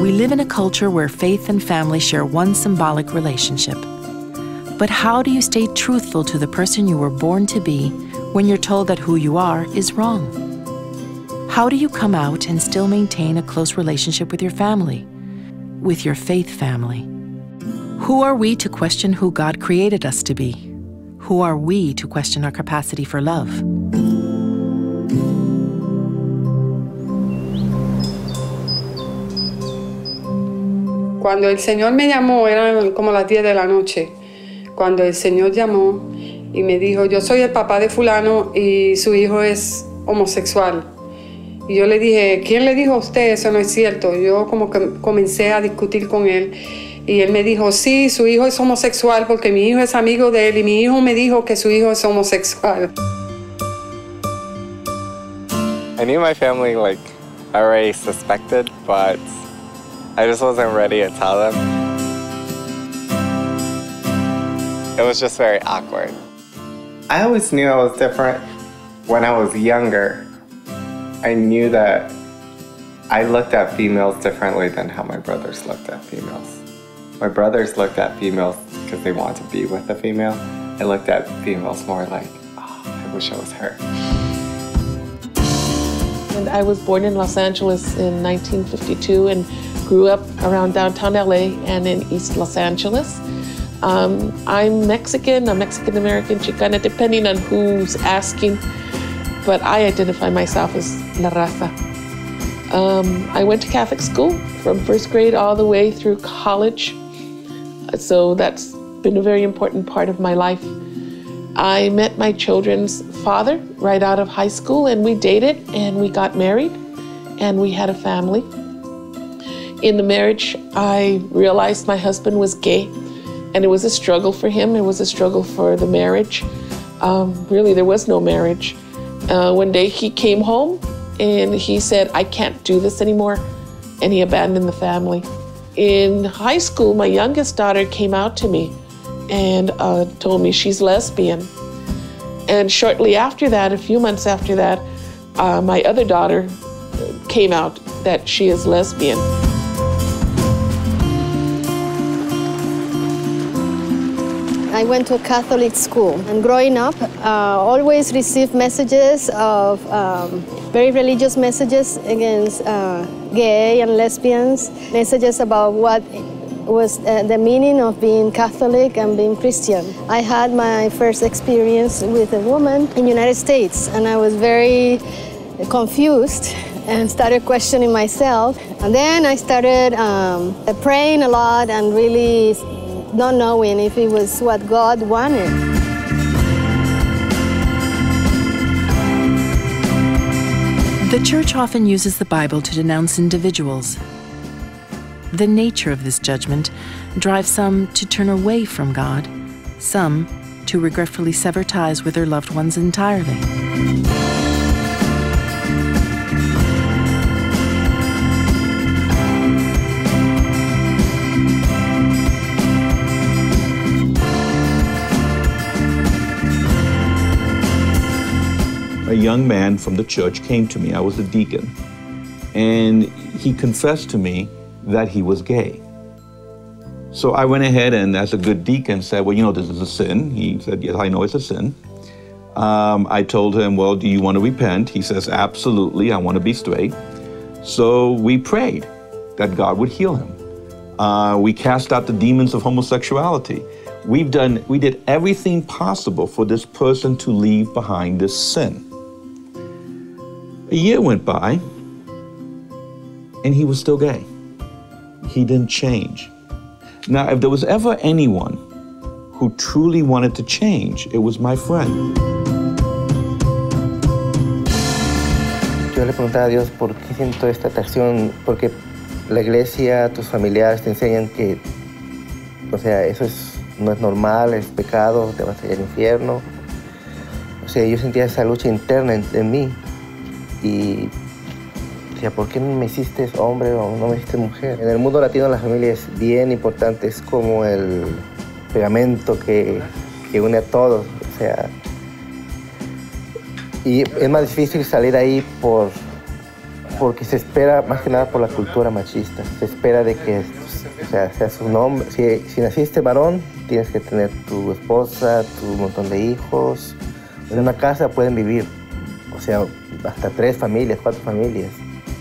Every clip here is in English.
We live in a culture where faith and family share one symbolic relationship. But how do you stay truthful to the person you were born to be when you're told that who you are is wrong? How do you come out and still maintain a close relationship with your family, with your faith family? Who are we to question who God created us to be? Who are we to question our capacity for love? Cuando el Señor me llamó, eran como las 10 de la noche. Cuando el Señor llamó y me dijo, yo soy el papá de fulano y su hijo es homosexual. Y yo le dije, ¿quién le dijo a usted? Eso no es cierto. Yo como que comencé a discutir con él. Y él me dijo, sí, su hijo es homosexual porque mi hijo es amigo de él y mi hijo me dijo que su hijo es homosexual. I knew my family already suspected, but I just wasn't ready to tell them. It was just very awkward. I always knew I was different when I was younger. I knew that I looked at females differently than how my brothers looked at females. My brothers looked at females because they wanted to be with a female. I looked at females more like, oh, I wish I was her. And I was born in Los Angeles in 1952 and grew up around downtown LA and in East Los Angeles. I'm Mexican, I'm Mexican-American, Chicana, depending on who's asking, but I identify myself as La Raza. I went to Catholic school from first grade all the way through college, so that's been a very important part of my life. I met my children's father right out of high school, and we dated, and we got married, and we had a family. In the marriage, I realized my husband was gay, and it was a struggle for him. It was a struggle for the marriage. Really, there was no marriage. One day he came home and he said, I can't do this anymore, and he abandoned the family. In high school, my youngest daughter came out to me and told me she's lesbian. And shortly after that, a few months after that, my other daughter came out that she is lesbian. I went to a Catholic school, and growing up, always received messages of very religious messages against gay and lesbians, messages about what was the meaning of being Catholic and being Christian. I had my first experience with a woman in the United States, and I was very confused and started questioning myself. And then I started praying a lot and really not knowing if it was what God wanted. The church often uses the Bible to denounce individuals. The nature of this judgment drives some to turn away from God, some to regretfully sever ties with their loved ones entirely. A young man from the church came to me. I was a deacon, and he confessed to me that he was gay. So I went ahead and, as a good deacon, said, well, you know, this is a sin. He said, yes, I know it's a sin. I told him, well, do you want to repent? He says, absolutely, I want to be straight. So we prayed that God would heal him. We cast out the demons of homosexuality. We did everything possible for this person to leave behind this sin. A year went by, and he was still gay. He didn't change. Now, if there was ever anyone who truly wanted to change, it was my friend. Yo le preguntaba a Dios por qué siento esta atracción, porque la iglesia, tus familiares te enseñan que, o sea, eso no es normal, es pecado, te vas a ir al infierno. O sea, yo sentía esa lucha interna en mí. Y decía, ¿por qué no me hiciste hombre o no me hiciste mujer? En el mundo latino la familia es bien importante, es como el pegamento que une a todos. O sea, y es más difícil salir ahí por porque se espera más que nada por la cultura machista. Se espera de que, o sea, seas un hombre. Si naciste varón, tienes que tener tu esposa, tu montón de hijos. En una casa pueden vivir, o sea, hasta 3 familias, 4 familias.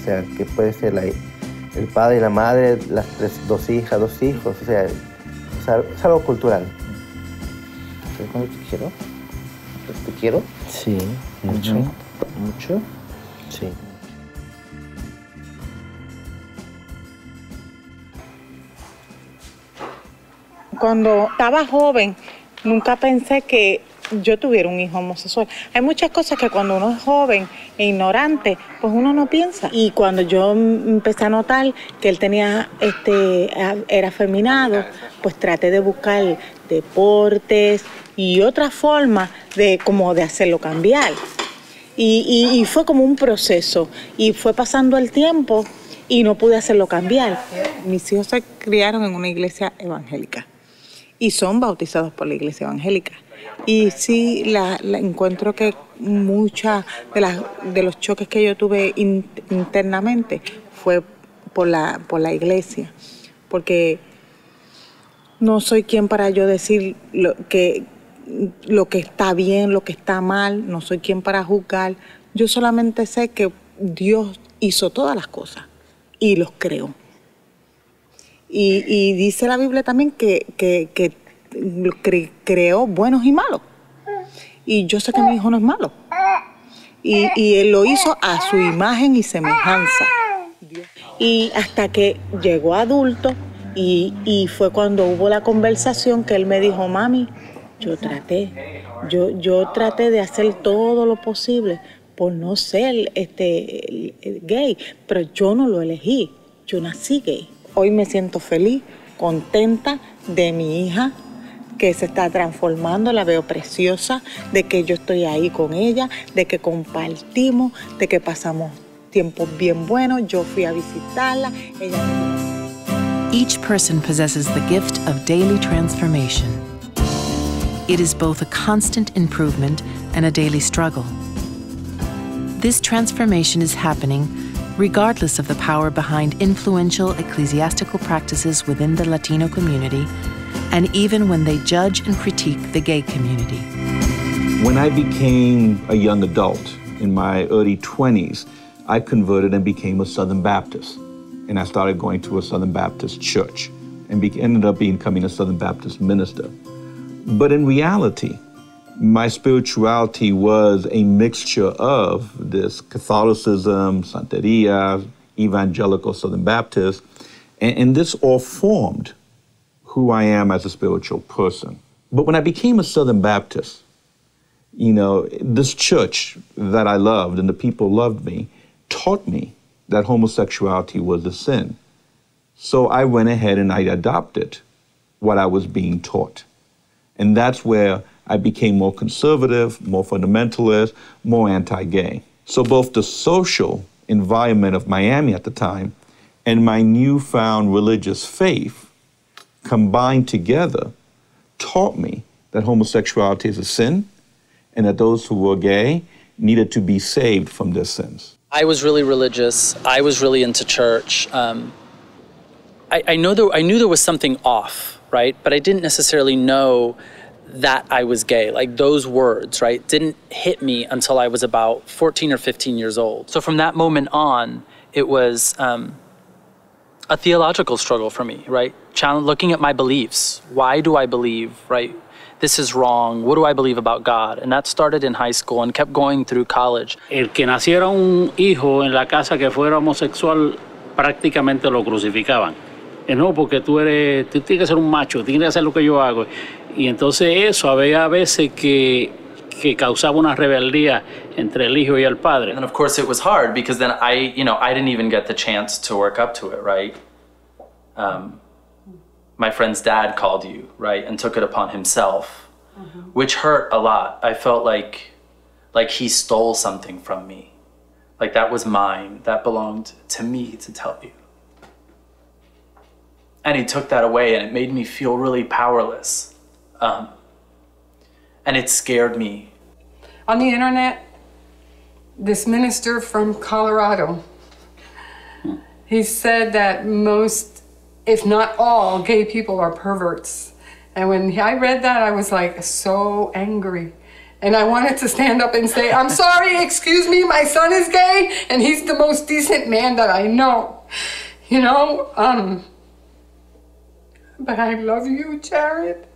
O sea, que puede ser el padre y la madre, las 2 hijas, 2 hijos. O sea, es algo cultural. ¿Sabes cuándo te quiero? ¿Te quiero? Sí, mucho. ¿Mucho? Sí. Cuando estaba joven, nunca pensé que yo tuviera un hijo homosexual. Hay muchas cosas que cuando uno es joven e ignorante, pues uno no piensa. Y cuando yo empecé a notar que él tenía, era afeminado, pues traté de buscar deportes y otras formas de hacerlo cambiar. Y fue como un proceso. Y fue pasando el tiempo y no pude hacerlo cambiar. Mis hijos se criaron en una iglesia evangélica y son bautizados por la iglesia evangélica. Y sí, la encuentro que muchas de los choques que yo tuve internamente fue por la iglesia, porque no soy quien para yo decir lo que está bien, lo que está mal, no soy quien para juzgar. Yo solamente sé que Dios hizo todas las cosas y los creó. Y dice la Biblia también que creó buenos y malos. Y yo sé que mi hijo no es malo. Y él lo hizo a su imagen y semejanza. Y hasta que llegó adulto y fue cuando hubo la conversación que él me dijo, mami, yo traté de hacer todo lo posible por no ser gay, pero yo no lo elegí, yo nací gay. Hoy me siento feliz, contenta de mi hija, que se está transformando, la veo preciosa, de que yo estoy ahí con ella, de que compartimos, de que pasamos tiempos bien buenos, yo fui a visitarla, ella me... Each person possesses the gift of daily transformation. It is both a constant improvement and a daily struggle. This transformation is happening regardless of the power behind influential ecclesiastical practices within the Latino community, and even when they judge and critique the gay community. When I became a young adult, in my early 20s, I converted and became a Southern Baptist. And I started going to a Southern Baptist church and ended up becoming a Southern Baptist minister. But in reality, my spirituality was a mixture of this Catholicism, Santeria, evangelical Southern Baptist, and this all formed who I am as a spiritual person. But when I became a Southern Baptist, this church that I loved and the people loved me taught me that homosexuality was a sin. So I went ahead and I adopted what I was being taught. And that's where I became more conservative, more fundamentalist, more anti-gay. So both the social environment of Miami at the time and my newfound religious faith combined together taught me that homosexuality is a sin and that those who were gay needed to be saved from their sins. I was really religious. I was really into church. I knew there was something off, right? But I didn't necessarily know that I was gay. Like those words, right, didn't hit me until I was about 14 or 15 years old. So from that moment on, it was a theological struggle for me, right? Looking at my beliefs. Why do I believe, right? This is wrong. What do I believe about God? And that started in high school and kept going through college. El que naciera un hijo en la casa que fuera homosexual, prácticamente lo crucificaban. No, porque tú tienes que ser un macho, tienes que hacer lo que yo hago. Y entonces eso había veces que causaba una rebeldía entre el hijo y el padre. And of course it was hard because then I didn't even get the chance to work up to it, right? My friend's dad called you, right, and took it upon himself, which hurt a lot. I felt like he stole something from me. Like that was mine, that belonged to me to tell you. And he took that away and it made me feel really powerless. And it scared me. On the internet, this minister from Colorado He said that most, if not all, gay people are perverts. And when I read that, I was like so angry. And I wanted to stand up and say, I'm sorry, excuse me, my son is gay, and he's the most decent man that I know. You know, but I love you, Jared.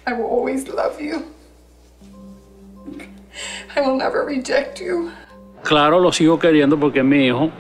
I will always love you. I will never reject you. Claro, lo sigo queriendo porque es mi hijo.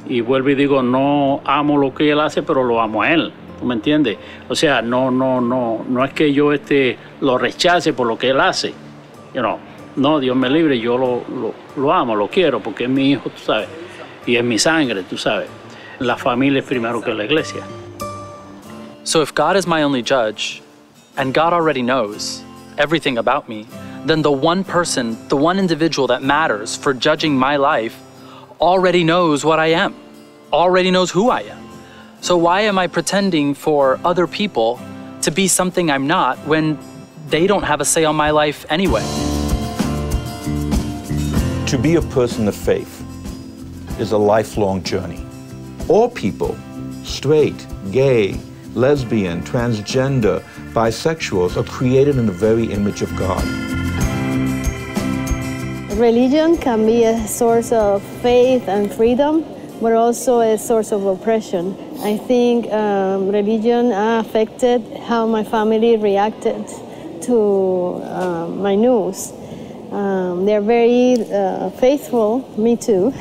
Y vuelvo y digo, no amo lo que él hace, pero lo amo a él. ¿Tú me entiendes? O sea, no es que yo lo rechace por lo que él hace. You know, no, Dios me libre, yo lo amo, lo quiero, porque es mi hijo, tú sabes. Y es mi sangre, tú sabes. La familia es primero que la iglesia. So if God is my only judge, and God already knows everything about me, then the one person, the one individual that matters for judging my life already knows what I am, already knows who I am. So why am I pretending for other people to be something I'm not when they don't have a say on my life anyway? To be a person of faith is a lifelong journey. All people, straight, gay, lesbian, transgender, bisexuals, are created in the very image of God. Religion can be a source of faith and freedom, but also a source of oppression. I think religion affected how my family reacted to my news. They're very faithful, me too,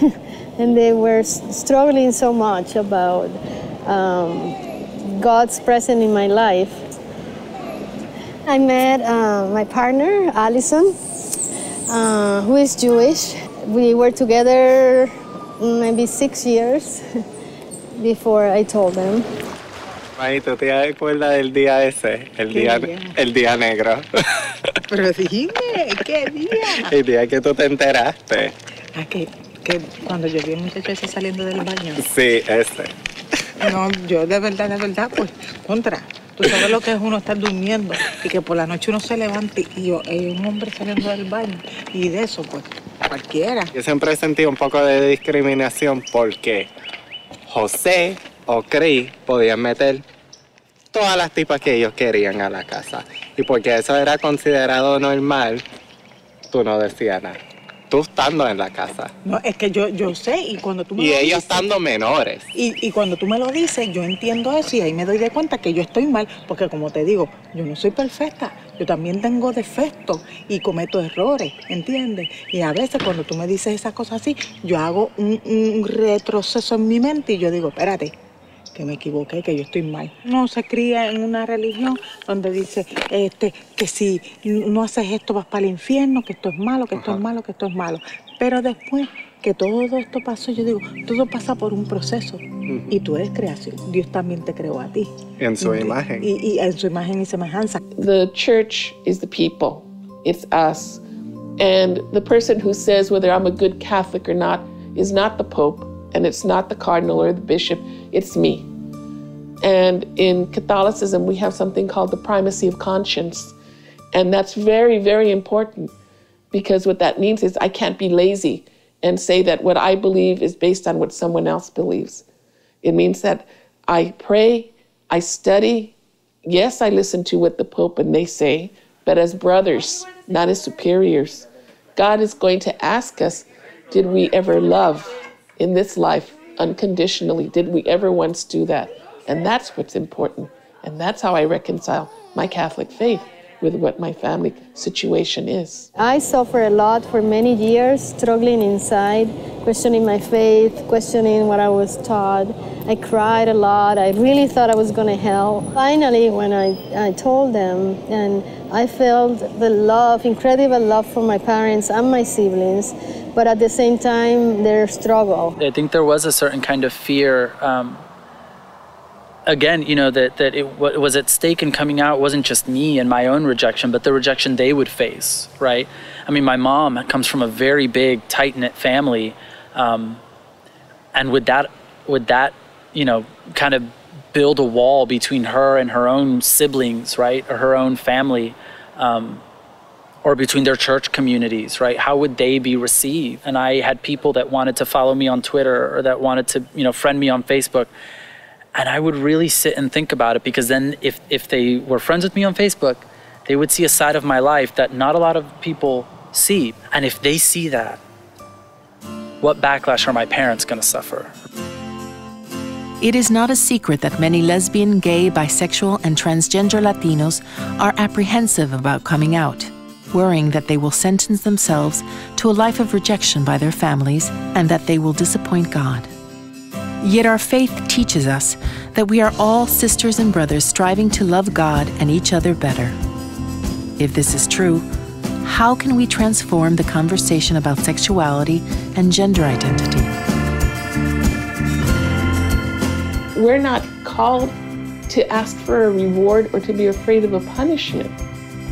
and they were struggling so much about God's presence in my life. I met my partner, Allison, who is Jewish. We were together maybe 6 years before I told them. Mami, ¿tú te acuerdas del día ese? El día negro. Pero dime, ¿qué día? El día que tú te enteraste. Que cuando yo vi a un muchacho ese saliendo del baño. Sí, ese. No, yo de verdad, pues, contra. Tú sabes lo que es uno estar durmiendo y que por la noche uno se levante y un hombre saliendo del baño. Y de eso, pues, cualquiera. Yo siempre he sentido un poco de discriminación porque José o Cris podían meter todas las tipas que ellos querían a la casa. Y porque eso era considerado normal, tú no decías nada. Tú estando en la casa. No, es que yo sé, y cuando tú me y lo ellos dices, estando menores. Y cuando tú me lo dices, yo entiendo eso y ahí me doy de cuenta que yo estoy mal, porque como te digo, yo no soy perfecta, yo también tengo defectos y cometo errores, ¿entiendes? Y a veces cuando tú me dices esas cosas así, yo hago un retroceso en mi mente y yo digo, espérate, que me equivoqué, que yo estoy mal. Uno se cría en una religión donde dice que si no haces esto vas para el infierno, que esto es malo, que esto es malo, que esto es malo. Pero después que todo esto pasó, yo digo, todo pasa por un proceso. Y tú eres creación. Dios también te creó a ti. En su imagen. Y en su imagen y semejanza. The church is the people. It's us. And the person who says whether I'm a good Catholic or not is not the Pope, and it's not the Cardinal or the Bishop, it's me. And in Catholicism, we have something called the primacy of conscience. And that's very, very important, because what that means is I can't be lazy and say that what I believe is based on what someone else believes. It means that I pray, I study. Yes, I listen to what the Pope and they say, but as brothers, not as superiors. God is going to ask us, did we ever love in this life unconditionally? Did we ever once do that? And that's what's important. And that's how I reconcile my Catholic faith with what my family situation is. I suffered a lot for many years, struggling inside, questioning my faith, questioning what I was taught. I cried a lot. I really thought I was going to hell. Finally, when I told them, and I felt the love, incredible love for my parents and my siblings, but at the same time, their struggle. I think there was a certain kind of fear, again, you know, that what was at stake in coming out wasn't just me and my own rejection, but the rejection they would face, right? I mean, my mom comes from a very big, tight-knit family, and would that, you know, kind of build a wall between her and her own siblings, right, or her own family, or between their church communities, right? How would they be received? And I had people that wanted to follow me on Twitter or that wanted to, friend me on Facebook. And I would really sit and think about it, because then if they were friends with me on Facebook, they would see a side of my life that not a lot of people see. And if they see that, what backlash are my parents going to suffer? It is not a secret that many lesbian, gay, bisexual, and transgender Latinos are apprehensive about coming out, worrying that they will sentence themselves to a life of rejection by their families and that they will disappoint God. Yet our faith teaches us that we are all sisters and brothers striving to love God and each other better. If this is true, how can we transform the conversation about sexuality and gender identity? We're not called to ask for a reward or to be afraid of a punishment.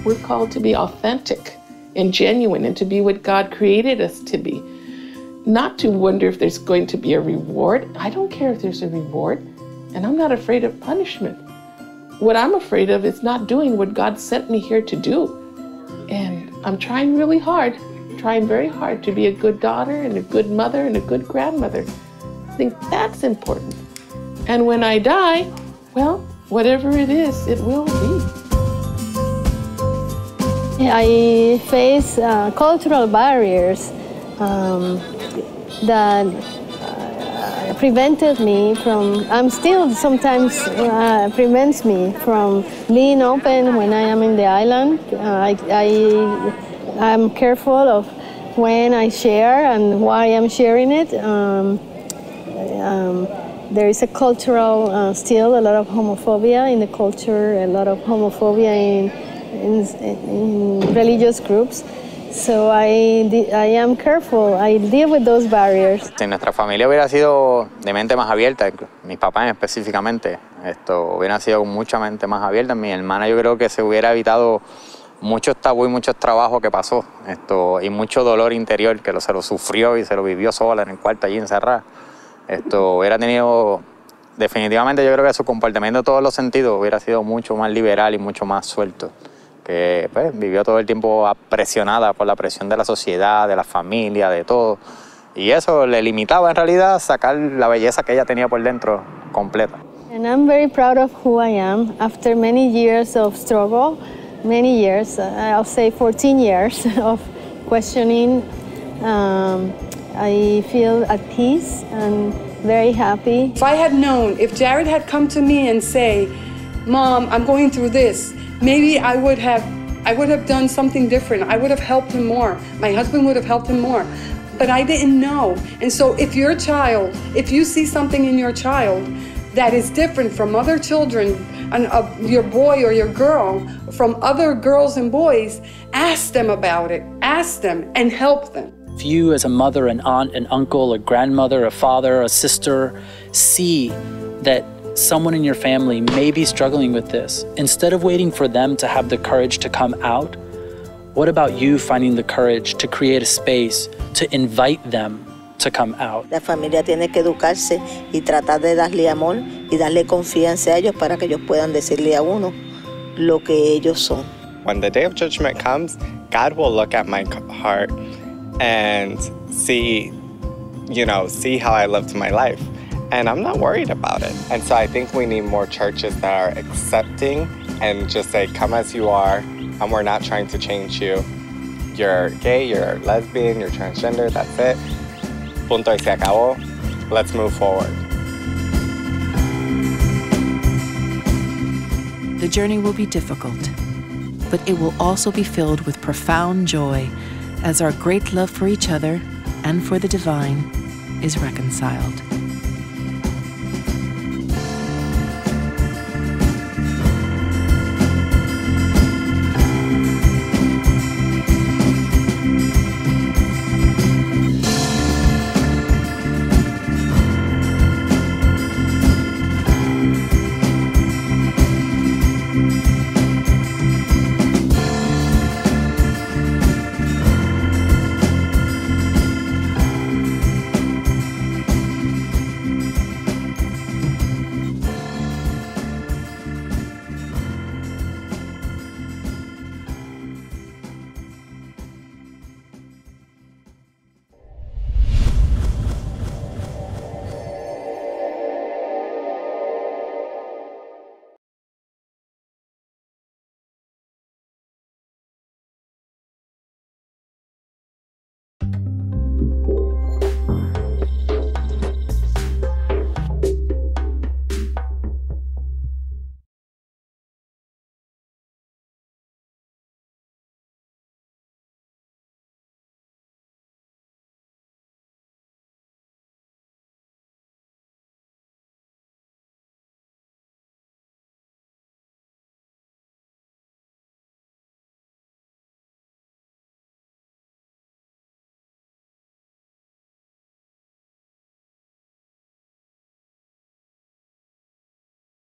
We're called to be authentic and genuine and to be what God created us to be. Not to wonder if there's going to be a reward. I don't care if there's a reward, and I'm not afraid of punishment. What I'm afraid of is not doing what God sent me here to do. And I'm trying really hard, trying very hard to be a good daughter and a good mother and a good grandmother. I think that's important. And when I die, well, whatever it is, it will be. I face cultural barriers that prevented me from, sometimes prevents me from being open when I am in the island. I'm careful of when I share and why I'm sharing it. There is a cultural, still a lot of homophobia in the culture, a lot of homophobia in religious groups. So I am careful, I deal with those barriers. Si nuestra familia hubiera sido de mente más abierta, mis papás específicamente, hubieran sido con mucha mente más abierta, mi hermana yo creo que se hubiera evitado muchos tabú y muchos trabajos que pasó, y mucho dolor interior que se lo sufrió y se lo vivió sola en el cuarto allí encerrada. Hubiera tenido, definitivamente yo creo que su comportamiento en todos los sentidos hubiera sido mucho más liberal y mucho más suelto, que pues, vivió todo el tiempo presionada por la presión de la sociedad, de la familia, de todo, y eso le limitaba en realidad a sacar la belleza que ella tenía por dentro completa. And I'm very proud of who I am after many years of struggle, many years, I'll say 14 years of questioning. I feel at peace and very happy. If I had known, if Jared had come to me and say, Mom, I'm going through this, maybe I would have done something different. I would have helped him more. My husband would have helped him more. But I didn't know. And so if your child, if you see something in your child that is different from other children, and your boy or your girl, from other girls and boys, ask them about it. Ask them and help them. If you as a mother, an aunt, an uncle, a grandmother, a father, a sister, see that someone in your family may be struggling with this, instead of waiting for them to have the courage to come out, what about you finding the courage to create a space to invite them to come out? La familia tiene que educarse y tratar de darle amor y darle confianza a ellos para que ellos puedan decirle a uno lo que ellos son. When the day of judgment comes, God will look at my heart and see how I lived my life. And I'm not worried about it. And so I think we need more churches that are accepting and just say, come as you are, and we're not trying to change you. You're gay, you're lesbian, you're transgender, that's it. Punto y se acabó. Let's move forward. The journey will be difficult, but it will also be filled with profound joy as our great love for each other and for the divine is reconciled.